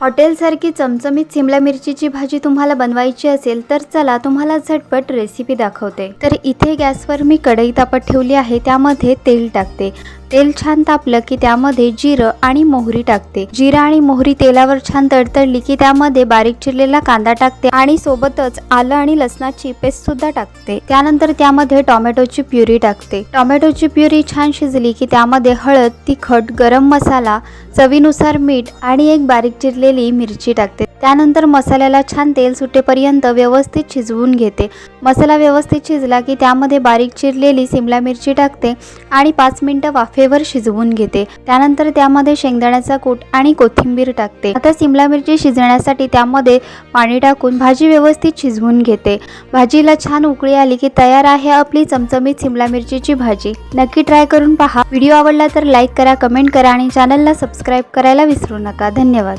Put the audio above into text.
हॉटेलसारखी चमचमीत सिमला मिरचीची भाजी तुम्हाला बनवायची असेल तर चला तुम्हाला झटपट रेसिपी दाखवते। तर इथे गॅसवर मी कढई तापत ठेवली आहे, त्यामध्ये तेल टाकते। तेल छान तापलं की त्यामध्ये जिरं आणि मोहरी टाकते। जिरं आणि मोहरी तेलावर छान तडतडली की त्यामध्ये बारीक चिरलेला कांदा टाकते आणि सोबतच आलं आणि लसणाची पेस्ट सुद्धा टाकते। त्यानंतर त्यामध्ये टोमॅटोची प्युरी टाकते। टोमॅटोची प्युरी छान शिजली की त्यामध्ये हळद, तिखट, गरम मसाला, चवीनुसार मीठ आणि एक बारीक चिरलेली मिरची टाकते। त्यानंतर मसाल्याला छान तेल सुटेपर्यंत व्यवस्थित शिजवून घेते। मसाला व्यवस्थित शिजला की त्यामध्ये बारीक चिरलेली सिमला मिरची टाकते आणि 5 मिनिटं वाफेवर शिजवून घेते। त्यानंतर त्यामध्ये शेंगदाण्याचा कूट आणि कोथिंबीर टाकते। आता सिमला मिरची शिजण्यासाठी त्यामध्ये पाणी टाकून भाजी व्यवस्थित शिजवून घेते। भाजीला छान उकळी आली की तयार आहे आपली चमचमीत सिमला मिरचीची भाजी। नक्की ट्राय करून पहा। व्हिडिओ आवडला तर लाईक करा, कमेंट करा आणि चॅनलला सबस्क्राईब करायला विसरू नका। धन्यवाद।